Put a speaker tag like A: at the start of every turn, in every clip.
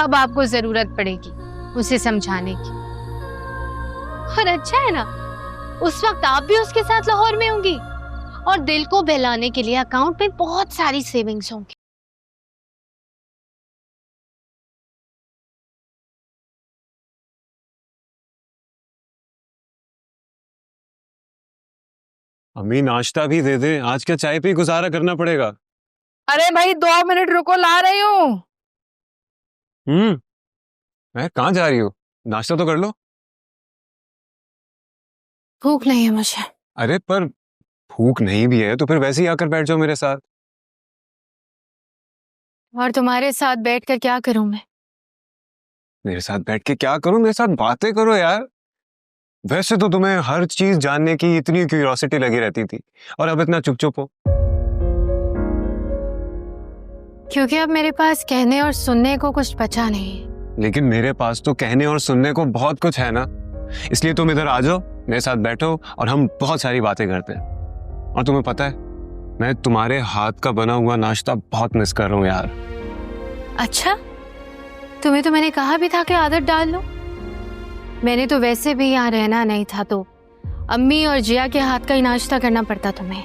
A: अब आपको जरूरत पड़ेगी उसे समझाने की। और अच्छा है ना, उस वक्त आप भी उसके साथ लाहौर में होंगी और दिल को बहलाने के लिए अकाउंट में बहुत सारी सेविंग्स होंगी।
B: अम्मी नाश्ता भी दे दे, आज क्या चाय पे ही गुजारा करना पड़ेगा।
C: अरे भाई 2 मिनट रुको, ला रही हूँ।
B: मैं कहाँ जा रही हूँ, नाश्ता तो कर लो।
A: भूख नहीं है मुझे।
B: अरे पर भूख नहीं भी है तो फिर वैसे ही आकर बैठ जाओ मेरे साथ।
A: और तुम्हारे साथ बैठकर क्या करूं मैं?
B: मेरे साथ बैठ के क्या करूं, मेरे साथ बातें करो यार। वैसे तो तुम्हें हर चीज जानने की इतनी क्यूरियोसिटी लगी रहती थी और अब इतना चुप चुप हो।
A: क्योंकि अब मेरे पास कहने और सुनने को कुछ बचा नहीं।
B: लेकिन मेरे पास तो कहने और सुनने को बहुत कुछ है ना, इसलिए तुम इधर आ जाओ, मेरे साथ बैठो और हम बहुत सारी बातें करते हैं। और तुम्हें पता है, मैं तुम्हारे हाथ का बना हुआ नाश्ता बहुत मिस कर रहा हूँ यार।
A: अच्छा, तुम्हें तो मैंने कहा भी था कि आदत डाल लो। मैंने तो वैसे भी यहाँ रहना नहीं था, तो अम्मी और जिया के हाथ का ही नाश्ता करना पड़ता तुम्हें।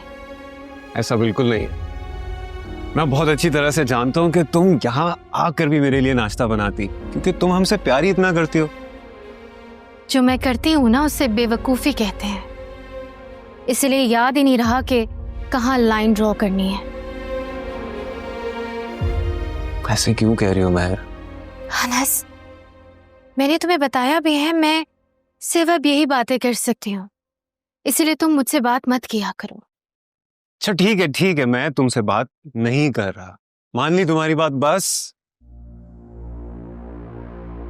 B: ऐसा बिल्कुल नहीं है। मैं बहुत अच्छी तरह से जानता हूँ कि तुम यहाँ आकर भी मेरे लिए नाश्ता बनाती, क्योंकि तुम हमसे प्यार ही इतना करती हो।
A: जो मैं करती हूँ ना, उससे बेवकूफ़ी कहते हैं। इसलिए याद ही नहीं रहा कि कहाँ लाइन ड्रॉ करनी है।
B: ऐसे क्यों कह रही हो महर?
A: अनस, मैंने तुम्हें बताया भी है, मैं सिर्फ अब यही बातें कर सकती हूँ, इसलिए तुम मुझसे बात मत किया करो।
B: अच्छा ठीक है, मैं तुमसे बात नहीं कर रहा, मान ली तुम्हारी बात। बस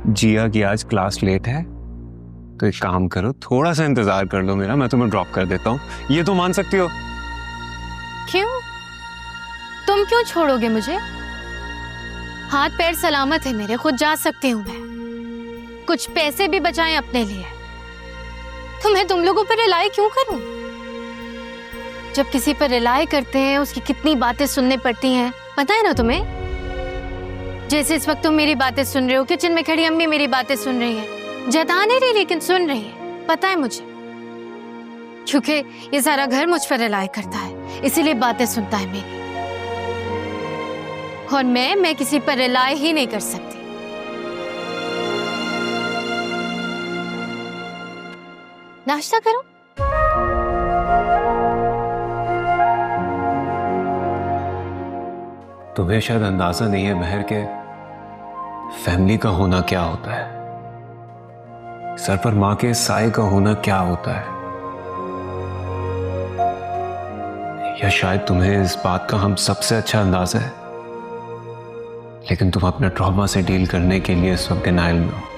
B: जिया की आज क्लास लेट है, तो एक काम करो, थोड़ा सा इंतजार कर लो मेरा, मैं तुम्हें ड्रॉप कर देता हूँ, ये तो मान सकती हो।
A: क्यों? तुम क्यों छोड़ोगे मुझे? हाथ पैर सलामत है मेरे, खुद जा सकती हूँ मैं। कुछ पैसे भी बचाएं अपने लिए। तुम्हें तुम लोगों पर रिलाई क्यों करूं? जब किसी पर रिलाई करते हैं उसकी कितनी बातें सुनने पड़ती हैं, पता है ना तुम्हें? जैसे इस वक्त तुम मेरी बातें सुन रहे हो, किचन में खड़ी अम्मी मेरी बातें सुन रही हैं, जता नहीं रही लेकिन सुन रही है, पता है मुझे, क्योंकि ये सारा घर मुझ पर रिलाई करता है, इसीलिए बातें सुनता है मेरी। और मैं किसी पर रिलाई ही नहीं कर सकती। नाश्ता करो।
B: तुम्हें शायद अंदाजा नहीं है महर के फैमिली का होना क्या होता है, सर पर मां के साए का होना क्या होता है, या शायद तुम्हें इस बात का हम सबसे अच्छा अंदाजा है, लेकिन तुम अपने ट्रॉमा से डील करने के लिए इस वक्त डिनायल में हो।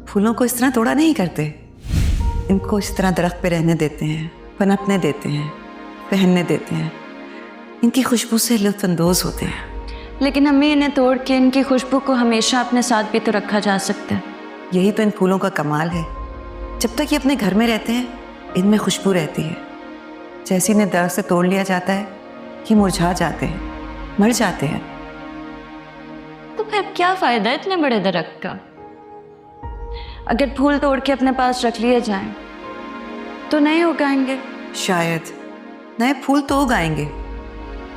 D: फूलों को इस तरह तोड़ा नहीं करते, इनको इस तरह दरख्त पे रहने देते हैं, पनपने देते हैं, पहनने देते हैं, इनकी खुशबू से लुत्फानंदोज होते हैं।
E: लेकिन हमें इन्हें तोड़ के इनकी खुशबू को हमेशा अपने साथ भी तो रखा जा सकता है।
D: यही तो इन फूलों का कमाल है, जब तक ये अपने घर में रहते हैं इनमें खुशबू रहती है। जैसे इन्हें दरख्त से तोड़ लिया जाता है, ये मुरझा जाते हैं, मर जाते हैं।
E: तो फिर क्या फायदा इतने बड़े दरख्त का? अगर फूल तोड़ के अपने पास रख लिए जाएं तो नहीं उगाएंगे।
D: शायद नए फूल तो उगाएंगे,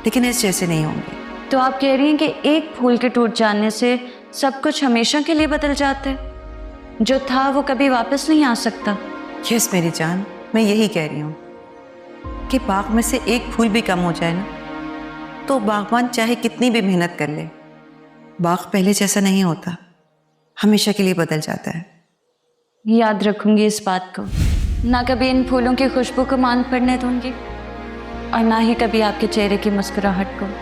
D: लेकिन इस जैसे नहीं होंगे।
E: तो आप कह रही हैं कि एक फूल के टूट जाने से सब कुछ हमेशा के लिए बदल जाता है, जो था वो कभी वापस नहीं आ सकता।
D: यस मेरी जान, मैं यही कह रही हूँ कि बाग में से एक फूल भी कम हो जाए ना, तो बागवान चाहे कितनी भी मेहनत कर ले, बाग पहले जैसा नहीं होता, हमेशा के लिए बदल जाता है।
E: याद रखूंगी इस बात को, ना कभी इन फूलों की खुशबू को मान पड़ने दूंगी और ना ही कभी आपके चेहरे की मुस्कुराहट को।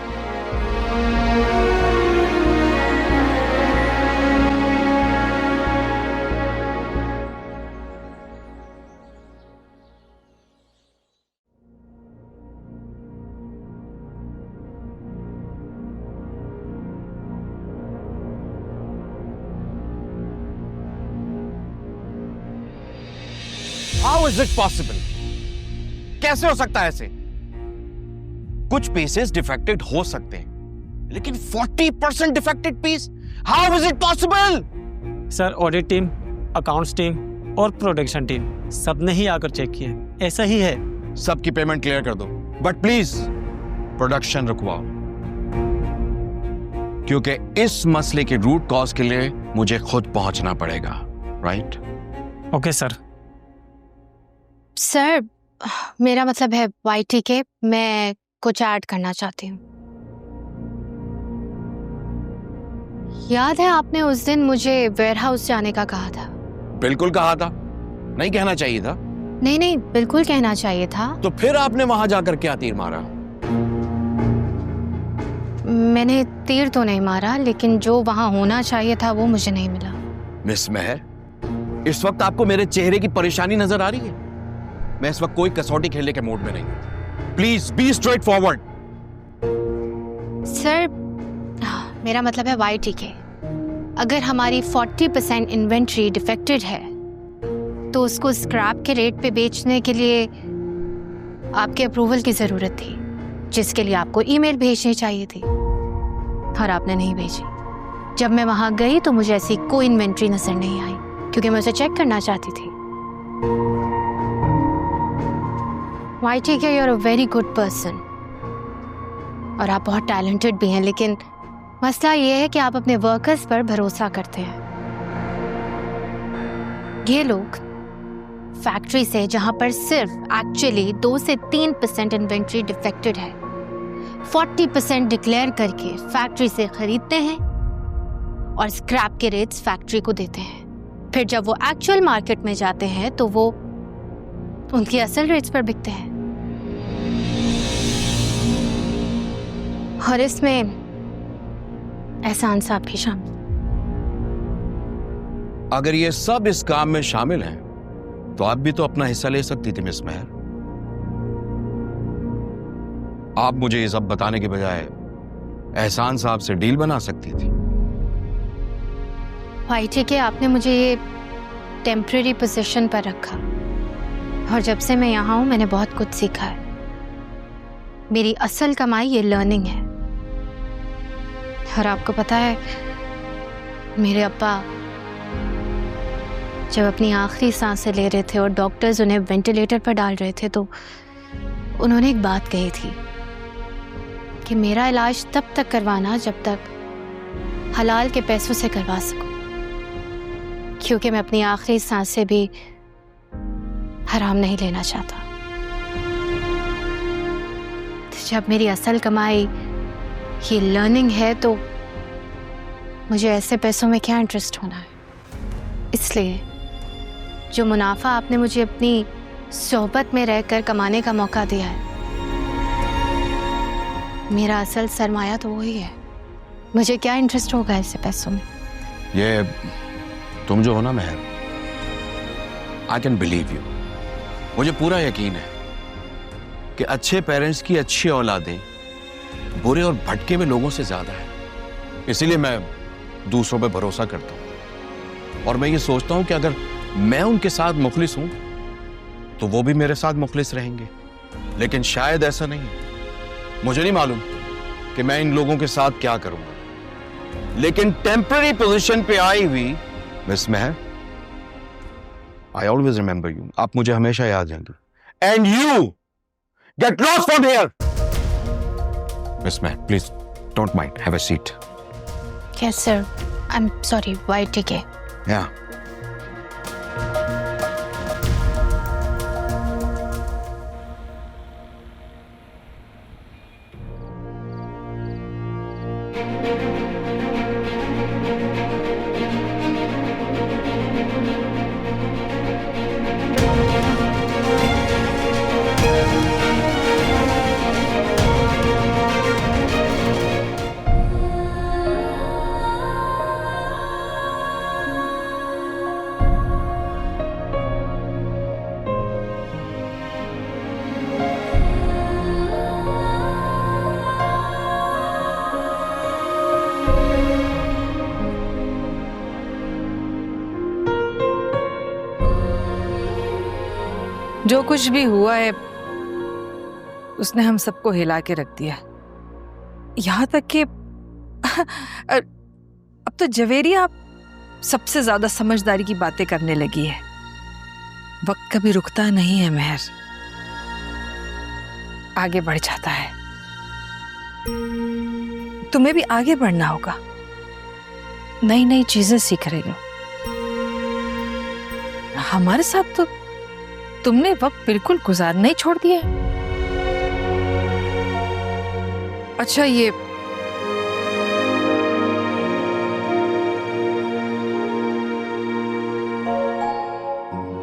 F: How is it possible? कैसे हो सकता है ऐसे? कुछ पीसेस डिफेक्टेड हो सकते हैं, लेकिन 40% defected piece? How is it possible?
G: Sir audit team, accounts team और प्रोडक्शन टीम सब ने ही आकर चेक किया, ऐसा ही है।
F: सबकी पेमेंट क्लियर कर दो, बट प्लीज प्रोडक्शन रुकवाओ, क्योंकि इस मसले के रूट कॉज के लिए मुझे खुद पहुंचना पड़ेगा, राइट?
G: Okay sir.
A: सर मेरा मतलब है वाईटी के, मैं कुछ ऐड करना चाहती हूँ। याद है आपने उस दिन मुझे वेयरहाउस जाने का कहा था?
F: बिल्कुल कहा था, नहीं कहना चाहिए था?
A: नहीं नहीं, बिल्कुल कहना चाहिए था।
F: तो फिर आपने वहां जाकर क्या तीर मारा?
A: मैंने तीर तो नहीं मारा, लेकिन जो वहां होना चाहिए था वो मुझे नहीं मिला।
F: मिस मेहर, इस वक्त आपको मेरे चेहरे की परेशानी नजर आ रही है? मैं इस वक्त कोई कसौटी खेलने के मूड में नहीं हूं। Please be straight forward.
A: Sir मेरा मतलब है वाईटी के, अगर हमारी 40% इन्वेंट्री डिफेक्टेड है तो उसको स्क्रैप के रेट पे बेचने के लिए आपके अप्रूवल की जरूरत थी, जिसके लिए आपको ईमेल भेजनी चाहिए थी और आपने नहीं भेजी। जब मैं वहां गई तो मुझे ऐसी कोई इन्वेंट्री नजर नहीं आई, क्योंकि मैं उसे चेक करना चाहती थी। YTK, you are a very good person और आप बहुत टैलेंटेड भी हैं, लेकिन मसला ये है कि आप अपने वर्कर्स पर भरोसा करते हैं। ये लोग फैक्ट्री से, जहां पर सिर्फ एक्चुअली 2 से 3% इन्वेंट्री डिफेक्टेड है, 40% डिक्लेयर करके फैक्ट्री से खरीदते हैं और स्क्रैप के रेट्स फैक्ट्री को देते हैं। फिर जब वो एक्चुअल मार्केट में जाते हैं तो वो उनकी असल रेट्स पर बिकते हैं। और इसमें एहसान साहब भी शामिल।
F: अगर ये सब इस काम में शामिल हैं, तो आप भी तो अपना हिस्सा ले सकती थी मिस मेहर। आप मुझे ये सब बताने के बजाय एहसान साहब से डील बना सकती थी।
A: YTK, आपने मुझे ये टेम्परेरी पोजीशन पर रखा और जब से मैं यहाँ हूँ मैंने बहुत कुछ सीखा है। मेरी असल कमाई ये लर्निंग है। और आपको पता है, मेरे अब्बा जब अपनी आखिरी सांसें ले रहे थे और डॉक्टर्स उन्हें वेंटिलेटर पर डाल रहे थे, तो उन्होंने एक बात कही थी कि मेरा इलाज तब तक करवाना जब तक हलाल के पैसों से करवा सकूं, क्योंकि मैं अपनी आखिरी सांसें भी हराम नहीं लेना चाहता। तो जब मेरी असल कमाई ये लर्निंग है, तो मुझे ऐसे पैसों में क्या इंटरेस्ट होना है। इसलिए जो मुनाफा आपने मुझे अपनी सोहबत में रहकर कमाने का मौका दिया है, मेरा असल सरमाया तो वही है। मुझे क्या इंटरेस्ट होगा ऐसे पैसों में।
F: ये तुम जो हो ना मेहर, आई कैन बिलीव यू। मुझे पूरा यकीन है कि अच्छे पेरेंट्स की अच्छी औलादें बुरे और भटके हुए लोगों से ज्यादा है। इसीलिए मैं दूसरों पे भरोसा करता हूं और मैं ये सोचता हूं कि अगर मैं उनके साथ मुखलिस हूं तो वो भी मेरे साथ मुखलिस रहेंगे। लेकिन शायद ऐसा नहीं है। मुझे नहीं मालूम कि मैं इन लोगों के साथ क्या करूंगा, लेकिन टेम्पररी पोजीशन पे आई हुई miss Mehar, I always remember you. आप मुझे हमेशा याद रहेंगे. And you get lost from here. Miss Meher, please don't mind. Have a seat.
A: Yes, sir. I'm sorry. Why take it?
F: Yeah.
C: जो कुछ भी हुआ है उसने हम सबको हिला के रख दिया, यहाँ तक कि अब तो जवेरिया सबसे ज्यादा समझदारी की बातें करने लगी है। वक्त कभी रुकता नहीं है मेहर, आगे बढ़ जाता है। तुम्हें भी आगे बढ़ना होगा, नई नई चीजें सीख रही हो। हमारे साथ तो तुमने वक्त बिल्कुल गुजारना नहीं छोड़ दिया। अच्छा, ये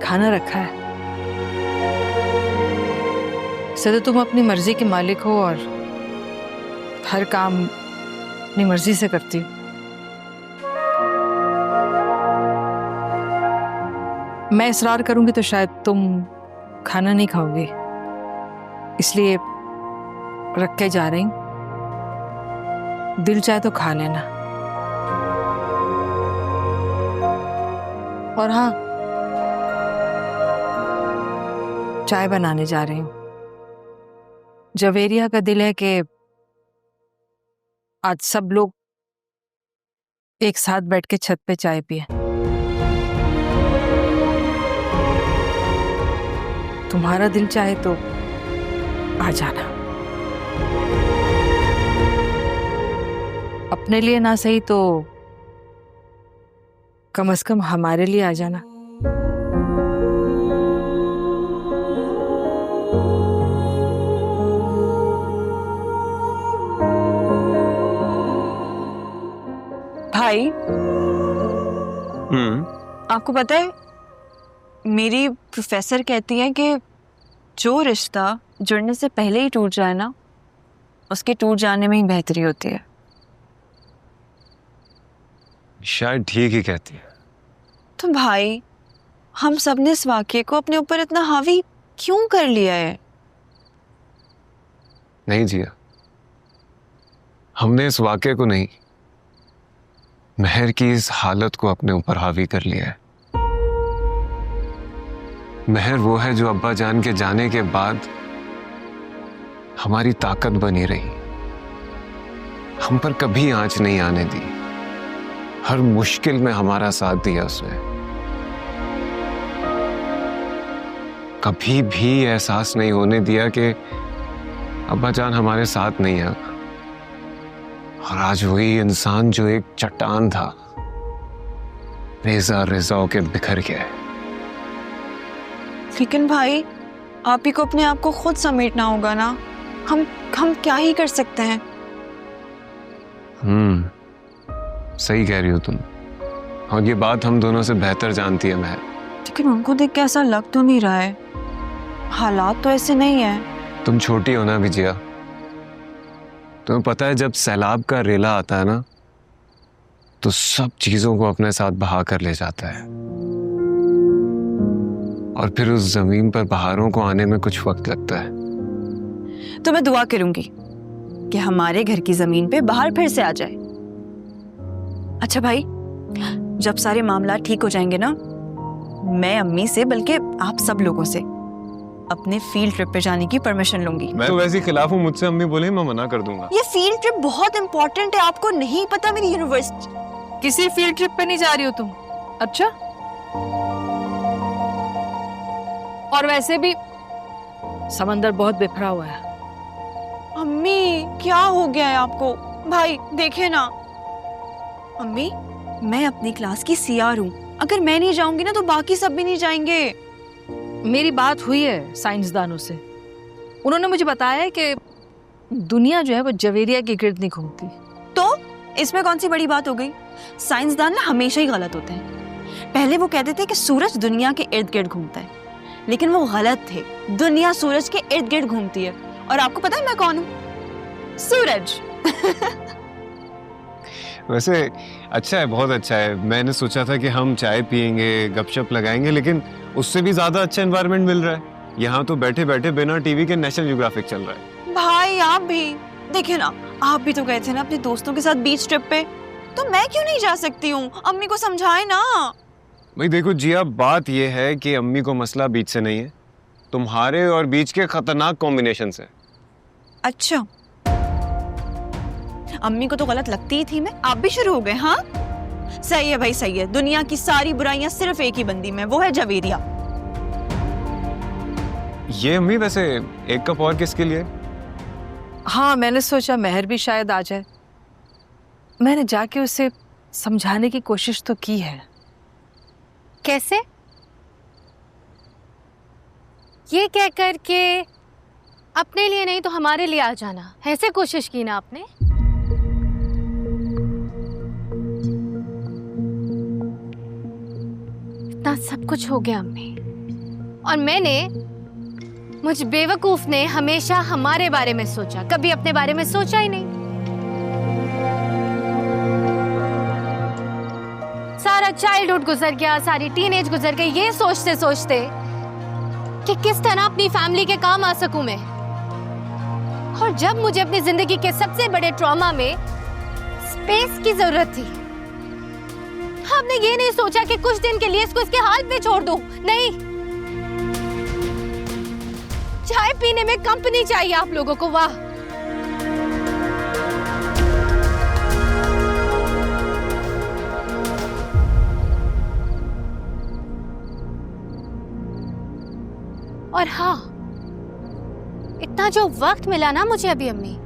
C: खाना रखा है। इसे तो तुम अपनी मर्जी के मालिक हो और हर काम अपनी मर्जी से करती हो। मैं इसरार करूंगी तो शायद तुम खाना नहीं खाओगे, इसलिए रख के जा रही हूं। दिल चाहे तो खा लेना। और हाँ, चाय बनाने जा रही हूं। जवेरिया का दिल है कि आज सब लोग एक साथ बैठ के छत पे चाय पिए। तुम्हारा दिल चाहे तो आ जाना, अपने लिए ना सही तो कम से कम हमारे लिए आ जाना।
E: भाई, आपको पता है मेरी प्रोफेसर कहती है कि जो रिश्ता जुड़ने से पहले ही टूट जाए ना, उसके टूट जाने में ही बेहतरी होती है।
B: शायद ठीक ही कहती है।
E: तो भाई, हम सब ने इस वाक़ये को अपने ऊपर इतना हावी क्यों कर लिया है?
B: नहीं जिया, हमने इस वाक़ये को नहीं, मेहर की इस हालत को अपने ऊपर हावी कर लिया है। मेहर वो है जो अब्बा जान के जाने के बाद हमारी ताकत बनी रही, हम पर कभी आंच नहीं आने दी, हर मुश्किल में हमारा साथ दिया उसने। कभी भी एहसास नहीं होने दिया कि अब्बा जान हमारे साथ नहीं है। और आज वही इंसान जो एक चट्टान था, रेजा रेजा होके बिखर गया है।
E: लेकिन भाई, आप ही को अपने आप को खुद समेटना होगा ना। हम क्या ही कर सकते हैं?
B: सही कह रही हो तुम, और ये बात हम दोनों से बेहतर जानती है महर।
E: लेकिन उनको देख के ऐसा लग तो नहीं रहा है, हालात तो ऐसे नहीं है।
B: तुम छोटी हो ना विजया, तुम्हें पता है जब सैलाब का रेला आता है ना, तो सब चीजों को अपने साथ बहा कर ले जाता है, और फिर उस जमीन पर बहारों को आने में कुछ वक्त लगता है।
E: तो मैं दुआ करूंगी कि हमारे घर की जमीन पे बाहर फिर से आ जाए। अच्छा भाई, जब सारे मामला ठीक हो जाएंगे ना, मैं अम्मी से बल्कि आप सब लोगों से अपने फील्ड ट्रिप पे जाने की परमिशन लूंगी।
B: मैं तो वैसे ही खिलाफ हूँ, मुझसे अम्मी बोले मैं मना कर दूंगा।
E: ये फील्ड ट्रिप बहुत इंपॉर्टेंट है, आपको नहीं पता मेरी यूनिवर्सिटी।
C: किसी फील्ड ट्रिप पे नहीं जा रही हो तुम? अच्छा, और वैसे भी समंदर बहुत बिखरा हुआ है।
E: अम्मी क्या हो गया है आपको? भाई देखे ना। अम्मी मैं अपनी क्लास की सीआर हूँ, अगर मैं नहीं जाऊंगी ना तो बाकी सब भी नहीं जाएंगे।
C: मेरी बात हुई है साइंसदानों से, उन्होंने मुझे बताया है कि दुनिया जो है वो जवेरिया के गिर्द नहीं घूमती।
E: तो इसमें कौन सी बड़ी बात हो गई? साइंसदान ना हमेशा ही गलत होते हैं। पहले वो कहते थे कि सूरज दुनिया के इर्द गिर्द घूमता है, लेकिन वो गलत थे। दुनिया सूरज के इर्द गिर्द घूमती है। और आपको पता है मैं कौन हूँ? सूरज।
B: वैसे अच्छा है, बहुत अच्छा है। मैंने सोचा था कि हम चाय पियेंगे, गपशप लगाएंगे, लेकिन उससे भी ज्यादा अच्छा एनवायरनमेंट मिल रहा है। यहाँ तो बैठे बैठे बिना टीवी के नेशनल ज्योग्राफिक चल रहा है।
E: भाई आप भी देखिए ना, आप भी तो गए थे ना अपने दोस्तों के साथ बीच ट्रिप पे, तो मैं क्यों नहीं जा सकती हूँ? अम्मी को समझाए ना।
B: भाई देखो जिया, बात यह है कि अम्मी को मसला बीच से नहीं है, तुम्हारे और बीच के खतरनाक कॉम्बिनेशन से।
E: अच्छा, अम्मी को तो गलत लगती ही थी मैं, आप भी शुरू हो गए? हाँ सही है भाई, सही है। दुनिया की सारी बुराइयां सिर्फ एक ही बंदी में, वो है जवेरिया।
B: ये अम्मी वैसे एक कप और किसके लिए?
C: हाँ, मैंने सोचा महर भी शायद आ जाए। मैंने जाके उसे समझाने की कोशिश तो की है।
A: कैसे? ये कह कर के अपने लिए नहीं तो हमारे लिए आ जाना, ऐसे कोशिश की ना आपने? इतना सब कुछ हो गया अम्मी, और मैंने, मुझ बेवकूफ ने हमेशा हमारे बारे में सोचा, कभी अपने बारे में सोचा ही नहीं। सारा चाइल्डहुड गुजर गया, सारी टीनेज गुजर गई ये सोचते सोचते कि किस तरह अपनी फैमिली के काम आ सकूं मैं। और जब मुझे अपनी जिंदगी के सबसे बड़े ट्रॉमा में स्पेस की जरूरत थी, आपने ये नहीं सोचा कि कुछ दिन के लिए इसको इसके हाल पे छोड़ दूं। नहीं, चाय पीने में कंपनी चाहिए आप लोगों को। वाह, और हाँ, इतना जो वक्त मिला ना मुझे अभी अम्मी,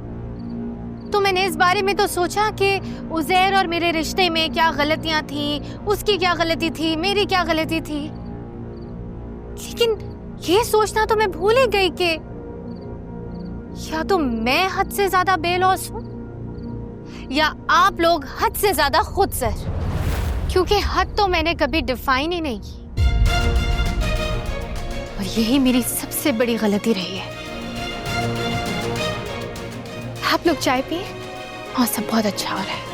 A: तो मैंने इस बारे में तो सोचा कि उज़ैर और मेरे रिश्ते में क्या गलतियां थी, उसकी क्या गलती थी, मेरी क्या गलती थी। लेकिन ये सोचना तो मैं भूल ही गई कि या तो मैं हद से ज्यादा बेलौस हूं या आप लोग हद से ज्यादा खुद सर, क्योंकि हद तो मैंने कभी डिफाइन ही नहीं की, और यही मेरी सबसे बड़ी गलती रही है। आप लोग चाय पिए, मौसम बहुत अच्छा हो रहा है।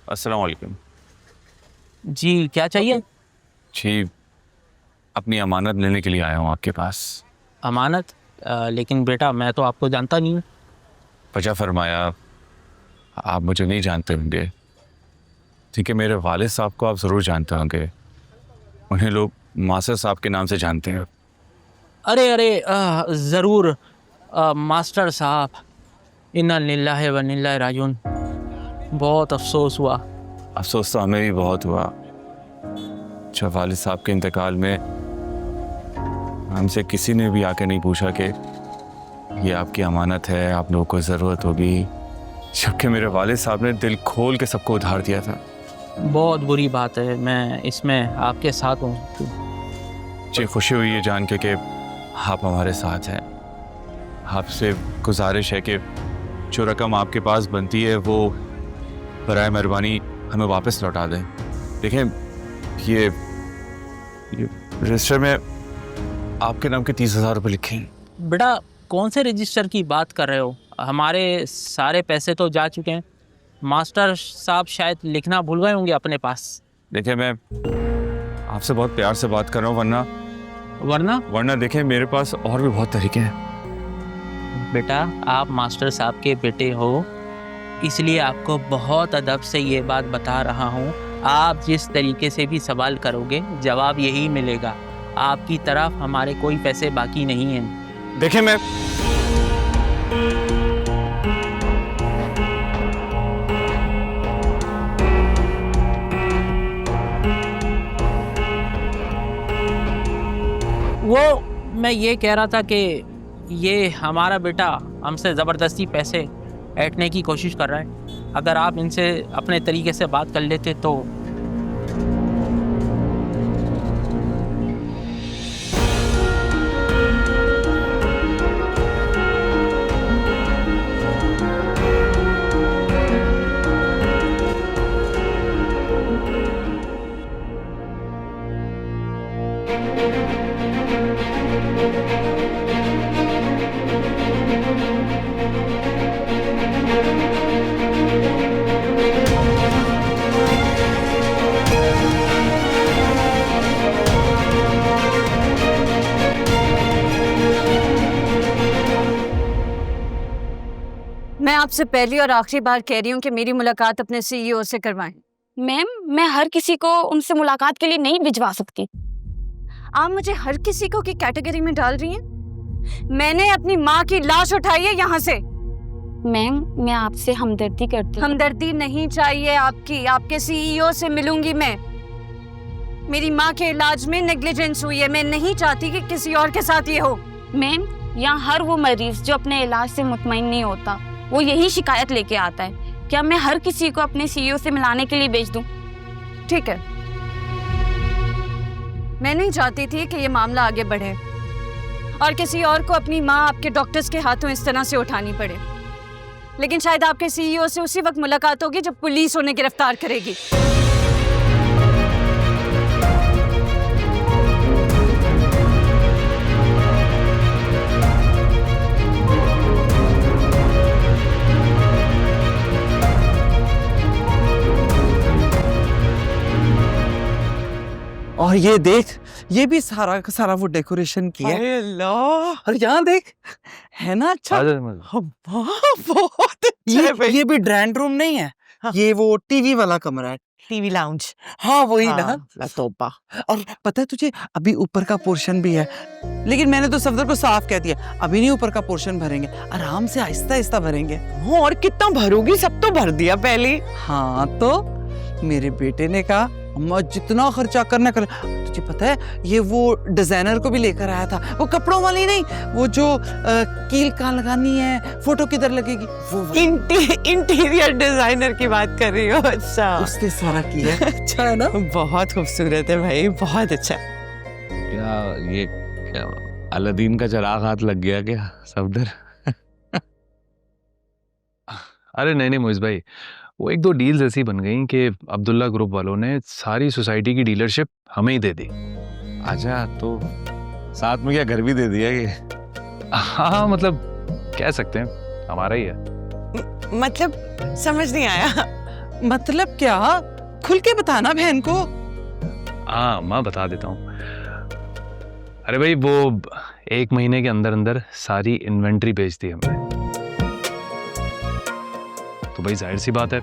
F: अस्सलाम वालेकुम।
H: जी क्या चाहिए?
F: जी, अपनी अमानत लेने के लिए आया हूँ आपके पास।
H: अमानत? लेकिन बेटा मैं तो आपको जानता नहीं हूँ।
F: वजह फरमाया, आप मुझे नहीं जानते होंगे, ठीक है। मेरे वालिद साहब को आप ज़रूर जानते होंगे, उन्हें लोग मास्टर साहब के नाम से जानते हैं।
H: अरे अरे ज़रूर मास्टर साहब, इन्ना लिल्लाहि व इन्ना इलैहि राजिऊन। बहुत अफसोस हुआ।
F: अफसोस तो हमें भी बहुत हुआ। जब वालिद साहब के इंतकाल में हमसे किसी ने भी आके नहीं पूछा कि ये आपकी अमानत है, आप लोगों को ज़रूरत होगी, जबकि मेरे वालिद साहब ने दिल खोल के सबको उधार दिया था।
H: बहुत बुरी बात है, मैं इसमें आपके साथ हूँ।
F: मुझे खुशी हुई है जान के कि आप हमारे साथ हैं। आपसे गुजारिश है कि जो रकम आपके पास बनती है वो बराए मेहरबानी हमें वापस लौटा दें। देखें, ये
B: ये रजिस्टर में आपके नाम के 30,000 रुपये लिखे हैं।
H: बेटा कौन से रजिस्टर की बात कर रहे हो? हमारे सारे पैसे तो जा चुके हैं। मास्टर साहब शायद लिखना भूल गए होंगे अपने पास।
B: देखिए मैं आपसे बहुत प्यार से बात कर रहा हूँ, वरना देखिए मेरे पास और भी बहुत तरीके हैं।
H: बेटा आप मास्टर साहब के बेटे हो, इसलिए आपको बहुत अदब से ये बात बता रहा हूँ। आप जिस तरीके से भी सवाल करोगे जवाब यही मिलेगा। आपकी तरफ हमारे कोई पैसे बाकी नहीं हैं।
B: देखिए मैं
H: मैं ये कह रहा था कि ये हमारा बेटा हमसे ज़बरदस्ती पैसे ऐंठने की कोशिश कर रहा है। अगर आप इनसे अपने तरीके से बात कर लेते तो।
E: मैं आपसे पहली और आखिरी बार कह रही हूँ कि मेरी मुलाकात अपने सीईओ से करवाएं।
I: मैम मैं हर किसी को उनसे मुलाकात के लिए नहीं भिजवा सकती।
E: आप मुझे हर किसी को की कैटेगरी में डाल रही हैं? मैंने अपनी माँ की लाश उठाई है यहाँ से।
I: मैम मैं आपसे हमदर्दी करती हूँ।
E: हमदर्दी नहीं चाहिए आपकी, आपके सीईओ से मिलूंगी मैं। मेरी माँ के इलाज में नेग्लिजेंस हुई है, मैं नहीं चाहती कि किसी और के साथ ये हो।
I: मैम यहाँ हर वो मरीज जो अपने इलाज से मुतमईन नहीं होता वो यही शिकायत लेके आता है। क्या मैं हर किसी को अपने सीईओ से मिलाने के लिए भेज दूं?
E: ठीक है, मैं नहीं चाहती थी कि ये मामला आगे बढ़े और किसी और को अपनी माँ आपके डॉक्टर्स के हाथों इस तरह से उठानी पड़े। लेकिन शायद आपके सीईओ से उसी वक्त मुलाकात होगी जब पुलिस उन्हें गिरफ्तार करेगी।
J: और ये देख, ये भी सारा का सारा वो डेकोरेशन किया है। अल्लाह, और यहाँ देख, है ना अच्छा? बहुत अच्छा। ये भी ड्राइंग रूम नहीं है, हाँ। ये वो टीवी वाला कमरा है, टीवी लाउंज। हाँ वही ना, तौबा। और पता है तुझे अभी ऊपर का पोर्शन भी है, लेकिन मैंने तो सफदर को साफ कह दिया अभी नहीं ऊपर का पोर्शन भरेंगे, आराम से आहिस्ता आहिस्ता भरेंगे। और कितना भरोगी, सब तो भर दिया पहले। हाँ तो मेरे बेटे ने कहा अम्मा जितना खर्चा करना कर। तुझे पता है ये वो डिजाइनर को भी लेकर आया था, वो कपड़ों वाली नहीं, वो जो कील कहाँ लगानी है, फोटो किधर लगेगी, वो इंटीरियर डिजाइनर की बात कर रही हो? अच्छा, उसने सारा किया। अच्छा है ना? बहुत खूबसूरत है भाई, बहुत अच्छा।
F: क्या ये क्या अलादीन का चिराग हाथ लग गया क्या सफदर? अरे नहीं मोइज भाई, वो एक दो डील्स ऐसी बन गई कि अब्दुल्ला ग्रुप वालों ने सारी सोसाइटी की डीलरशिप हमें ही दे दी।
B: अच्छा, तो साथ में क्या घर भी दे दिया कि?
F: हाँ मतलब कह सकते हैं हमारा ही है।
J: मतलब समझ नहीं आया। मतलब क्या? खुल के बताना बहन को।
F: हाँ मैं बता देता हूँ। अरे भाई वो 1 महीने के अंदर अंदर सारी इन्वेंट्री बेच दी हमने, तो भाई जाहिर सी बात है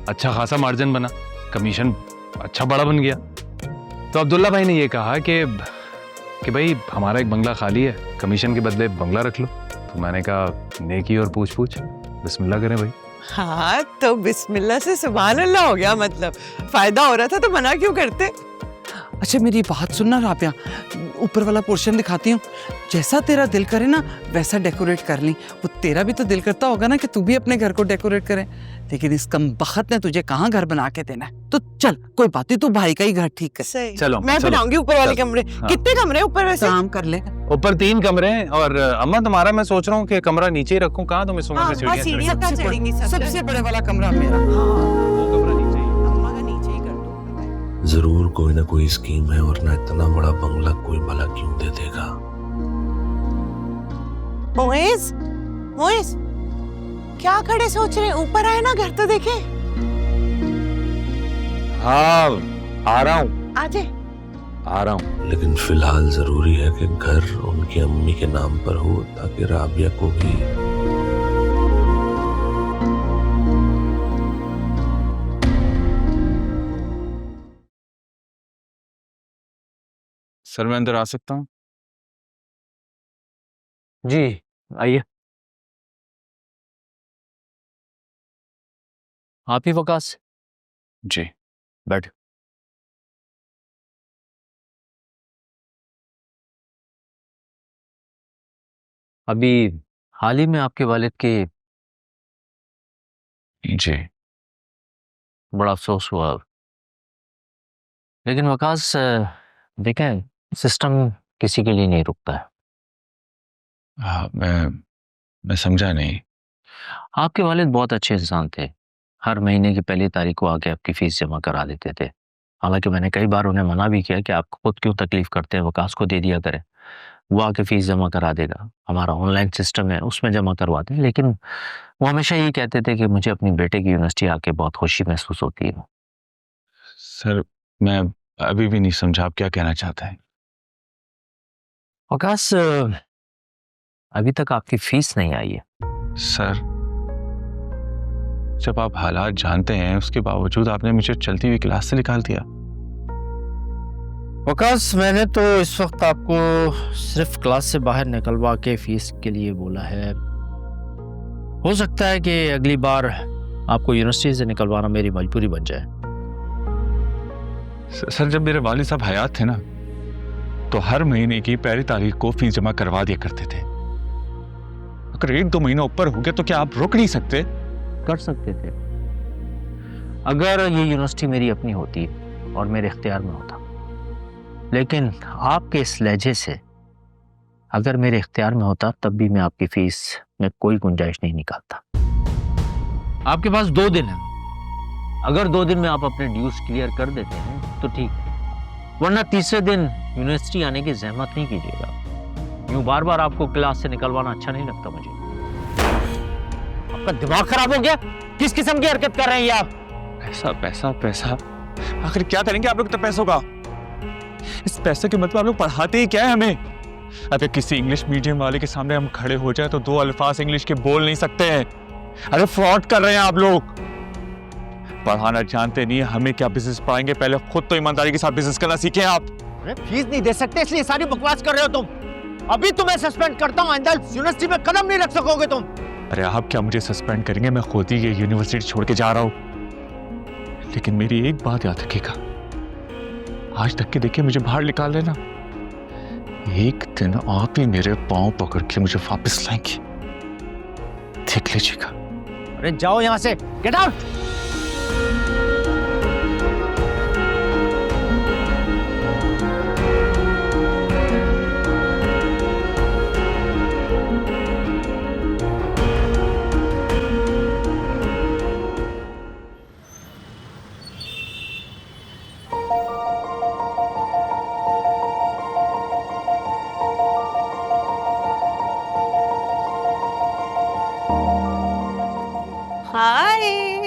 F: अच्छा खासा मार्जिन बना, कमीशन अच्छा बड़ा बन गया। तो अब्दुल्ला भाई ने ये कहा कि भाई हमारा एक बंगला खाली है, कमीशन के बदले बंगला रख लो। तो मैंने कहा नेकी और पूछ पूछ, बिस्मिल्लाह करें भाई।
J: हाँ तो बिस्मिल्लाह से सुभान अल्लाह हो गया, मतलब फायदा हो रहा था तो मना क्यों करते? अच्छा मेरी बात सुनना राबिया, ऊपर वाला पोर्शन दिखाती हूँ, जैसा तेरा दिल करे ना वैसा डेकोरेट कर ली। वो तेरा भी तो दिल करता होगा ना कि तू भी अपने घर को डेकोरेट करे, लेकिन इस कमबख्त ने तुझे कहाँ घर बना के देना है। तो चल कोई बात नहीं, तू भाई का ही घर ठीक कर। सही,
F: चलो
J: मैं बनाऊंगी ऊपर वाले कमरे।
F: हाँ।
J: कितने कमरे ऊपर वैसे? काम कर ले।
F: ऊपर 3 कमरे हैं और अम्मा तुम्हारा मैं सोच रहा हूँ कि कमरा नीचे ही रखूँ। कहाँ तुम्हें
J: सबसे बड़े वाला कमरा मेरा।
F: वो कमरा नीचे ही।
J: अम्मा का नीचे ही कर दो।
F: जरूर कोई ना कोई स्कीम है, वरना इतना बड़ा बंगला कोई भला क्यों दे देगा।
J: मोइज, मोइज, क्या खड़े सोच रहे? ऊपर आए ना, घर तो देखे।
F: हाँ आ रहा हूँ,
J: आजे।
F: आ रहा हूँ। लेकिन फिलहाल जरूरी है कि घर उनकी अम्मी के नाम पर हो, ताकि राबिया को भी
K: सर मैं अंदर आ सकता हूँ?
H: जी आइए। आप ही वकास?
K: जी बैठ।
H: अभी हाल ही में आपके वालिद के
K: जी
H: बड़ा अफसोस हुआ, लेकिन वकास देखें, सिस्टम किसी के लिए नहीं रुकता है।
K: हाँ मैं समझा नहीं।
H: आपके वालिद बहुत अच्छे इंसान थे, हर महीने की पहली तारीख को आके आपकी फीस जमा करा देते थे। हालांकि मैंने कई बार उन्हें मना भी किया कि आप खुद क्यों तकलीफ करते हैं, वकास को दे दिया करें, वो आके फीस जमा करा देगा, हमारा ऑनलाइन सिस्टम है उसमें जमा करवा दें। लेकिन वो हमेशा यही कहते थे कि मुझे अपनी बेटे की यूनिवर्सिटी आके बहुत खुशी महसूस होती है।
K: सर मैं अभी भी नहीं समझा आप क्या कहना चाहते हैं।
H: वकास अभी तक आपकी फीस नहीं आई है।
K: सर जब आप हालात जानते हैं उसके बावजूद आपने मुझे चलती हुई क्लास से निकाल दिया।
L: वकास मैंने तो इस वक्त आपको सिर्फ क्लास से बाहर निकलवा के फीस के लिए बोला है। हो सकता है कि अगली बार आपको यूनिवर्सिटी से निकलवाना मेरी मजबूरी बन जाए।
K: सर जब मेरे वालिद साहब हयात थे ना, तो हर महीने की पहली तारीख को फीस जमा करवा दिया करते थे। अगर 1-2 महीना ऊपर हो गया तो क्या आप रोक नहीं सकते?
H: कर सकते थे, अगर ये यूनिवर्सिटी मेरी अपनी होती और मेरे इख्तियार में होता। लेकिन आपके इस लहजे से अगर मेरे इख्तियार में होता तब भी मैं आपकी फीस में कोई गुंजाइश नहीं निकालता। आपके पास 2 दिन है, अगर 2 दिन में आप अपने ड्यूज क्लियर कर देते हैं तो ठीक है, वरना तीसरे दिन यूनिवर्सिटी आने की जहमत नहीं कीजिएगा। यूं बार बार आपको क्लास से निकलवाना अच्छा नहीं लगता मुझे। आपका दिमाग खराब हो गया? किस किस्म की हरकत कर रहे हैं आप?
K: पैसा पैसा पैसा, आखिर क्या करेंगे आप लोग तो पैसों का? इस पैसे के मतलब आप लोग पढ़ाते ही क्या है हमें? अगर किसी इंग्लिश मीडियम वाले के सामने हम खड़े हो जाए तो 2 अल्फाज इंग्लिश के बोल नहीं सकते हैं। अरे फ्रॉड कर रहे हैं आप लोग, पढ़ाना जानते नहीं, हमें क्या बिजनेस पढ़ाएंगे? पहले खुद तो ईमानदारी के साथ बिजनेस करना सीखें आप।
L: अरे फीस नहीं दे सकते इसलिए सारी बकवास कर रहे हो तुम। अभी तुम्हें सस्पेंड करता हूँ, आइंदा यूनिवर्सिटी में कदम नहीं रख सकोगे तुम।
K: अरे आप क्या मुझे सस्पेंड करेंगे? मैं खुद ही ये यूनिवर्सिटी छोड़ के जा रहा हूँ। लेकिन मेरी एक बात याद रखिएगा, आज तक के देखिए मुझे बाहर निकाल लेना, एक दिन आप ही मेरे पांव पकड़ के मुझे वापस लाएंगे, देख लीजिएगा।
L: अरे जाओ यहां से, गेट आउट।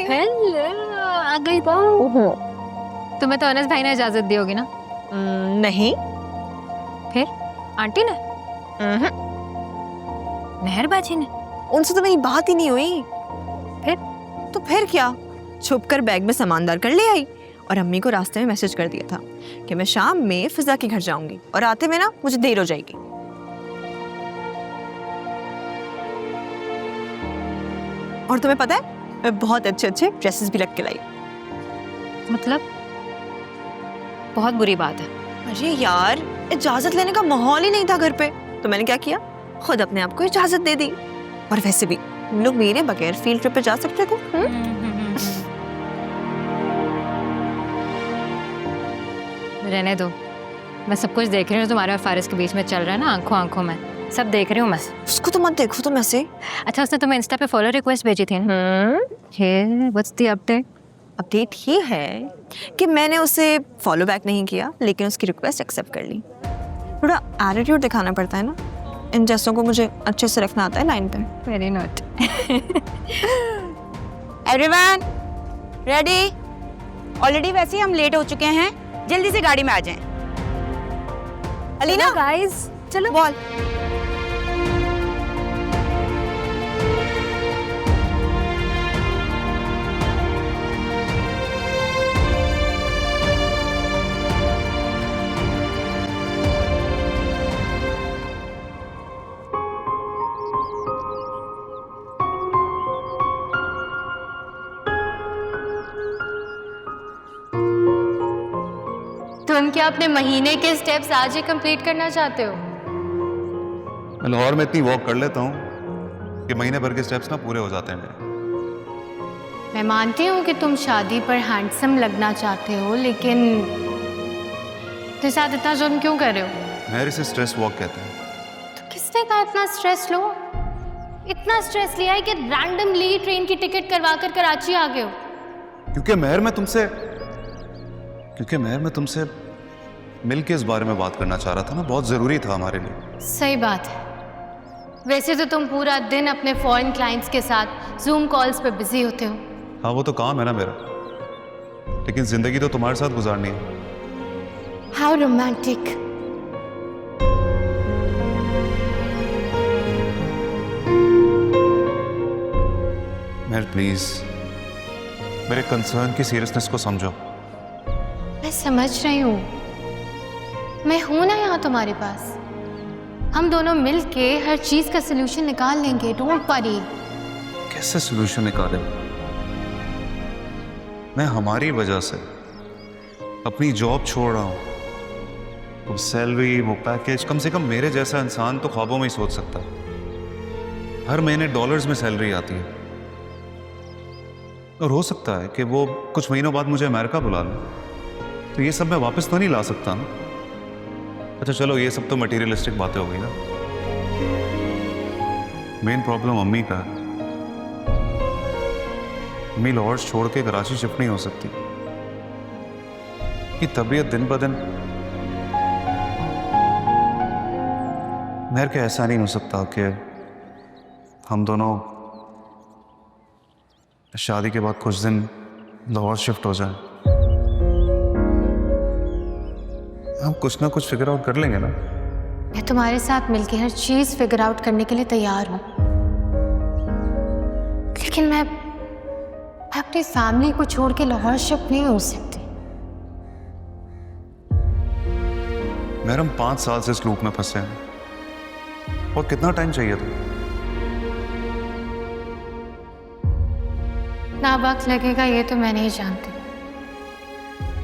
A: हेलो, आ गई बाबू। तुम्हें तो अनस भाई ने इजाजत दी होगी ना?
E: नहीं।
A: फिर आंटी ने? मेहरबाजी ने?
E: उनसे तो मेरी बात ही नहीं हुई।
A: फिर?
E: तो फिर क्या, छुप कर बैग में सामान डाल कर ले आई और अम्मी को रास्ते में मैसेज कर दिया था कि मैं शाम में फिजा के घर जाऊंगी और आते में ना मुझे देर हो जाएगी। और तुम्हें पता है मैं बहुत अच्छे अच्छे ड्रेसेस भी रख के लाई।
A: मतलब बहुत बुरी बात है।
E: अरे यार, इजाजत लेने का माहौल ही नहीं था घर पे, तो मैंने क्या किया, खुद अपने आप को इजाजत दे दी। और वैसे भी तुम लोग मेरे बगैर फील्ड ट्रिप पे जा सकते थे।
A: रहने दो, मैं सब कुछ देख रही हूँ, तुम्हारे और फारिस के बीच में चल रहा है ना, आंखों आंखों में सब देख रही हूँ मैं।
E: उसको तो मत देखो तुम ऐसे।
A: अच्छा, उसने तुम्हें इंस्टा पे फॉलो रिक्वेस्ट भेजी थी ना? What's the update?
E: अपडेट ये है कि मैंने उसे फॉलो बैक नहीं किया, लेकिन उसकी रिक्वेस्ट एक्सेप्ट कर ली। थोड़ा एटीट्यूड दिखाना पड़ता है ना, इन जैसों को मुझे अच्छे से रखना आता है लाइन पे। Very not.
I: Everyone ready? Already वैसे ही हम लेट हो चुके हैं, जल्दी से गाड़ी में आ जाएं। अलीना गाइस चलो बॉल।
A: तुम क्या अपने महीने के स्टेप्स आज ही कंप्लीट करना चाहते हो?
M: मैं लाहौर में इतनी वॉक कर लेता हूँ कि महीने भर के स्टेप्स ना पूरे हो जाते हैं मेरे।
A: मैं मानती हूँ कि तुम शादी पर हैंडसम लगना चाहते हो, लेकिन तुम्हारे साथ इतना जुल्म क्यों कर रहे हो?
M: मेरे से स्ट्रेस वॉक कहते हैं।
A: तो किसने कहा इतना स्ट्रेस लो? इतना स्ट्रेस लिया है कि रैंडमली ट्रेन की टिकट करवा कर कराची आ गए हो।
M: क्योंकि महर मैं तुमसे मिल के इस बारे में बात करना चाह रहा था ना, बहुत जरूरी था हमारे लिए।
A: सही बात है। वैसे तो तुम पूरा दिन अपने फॉरेन क्लाइंट्स के साथ जूम कॉल्स पे बिजी होते हो।
M: हाँ वो तो काम है ना मेरा, लेकिन जिंदगी तो तुम्हारे साथ गुजारनी है।
A: How romantic.
M: महर प्लीज मेरे कंसर्न की सीरियसनेस को समझो।
A: मैं समझ रही हूँ, मैं हूं ना यहाँ तुम्हारे पास। हम दोनों मिलके हर चीज का सलूशन निकाल लेंगे, डोंट वरी।
M: कैसे सलूशन निकाले? मैं हमारी वजह से अपनी जॉब छोड़ रहा हूँ। वो सैलरी, वो पैकेज, कम से कम मेरे जैसा इंसान तो ख्वाबों में ही सोच सकता है। हर महीने डॉलर्स में सैलरी आती है, और हो सकता है कि वो कुछ महीनों बाद मुझे अमेरिका बुला ले, तो ये सब मैं वापस तो नहीं ला सकता ना। अच्छा चलो, ये सब तो मटेरियलिस्टिक बातें हो गई ना। मेन प्रॉब्लम अम्मी का है। अम्मी लाहौर छोड़ के कराची शिफ्ट नहीं हो सकती। कि तबीयत दिन ब दिन। महर के ऐसा नहीं हो सकता कि हम दोनों शादी के बाद कुछ दिन लाहौर शिफ्ट हो जाए। हम कुछ ना कुछ फिगर आउट कर लेंगे ना।
A: मैं तुम्हारे साथ मिलके हर चीज फिगर आउट करने के लिए तैयार हूँ, लेकिन मैं अपनी फैमिली को छोड़ के लाहौर शिफ्ट नहीं हो सकती।
M: मैडम हम 5 साल से इस लूप में फंसे हैं, और कितना टाइम चाहिए था?
A: ना वक्त लगेगा ये तो मैं नहीं जानती,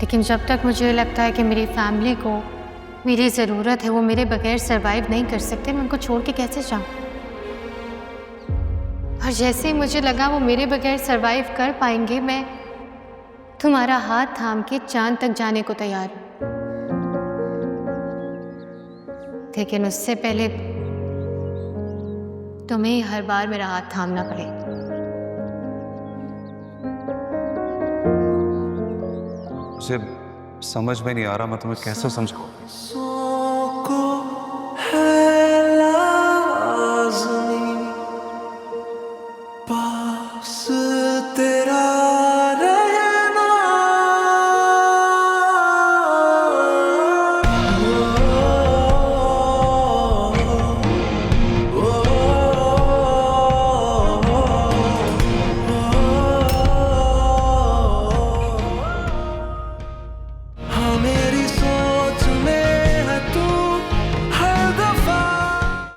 A: लेकिन जब तक मुझे लगता है कि मेरी फैमिली को मेरी ज़रूरत है, वो मेरे बगैर सरवाइव नहीं कर सकते, मैं उनको छोड़ के कैसे जाऊँ? और जैसे ही मुझे लगा वो मेरे बगैर सरवाइव कर पाएंगे, मैं तुम्हारा हाथ थाम के चांद तक जाने को तैयार हूँ। लेकिन उससे पहले तुम्हें ही हर बार मेरा हाथ थामना पड़ेगा।
M: मुझे समझ में नहीं आ रहा मैं तुम्हें कैसे समझाऊं।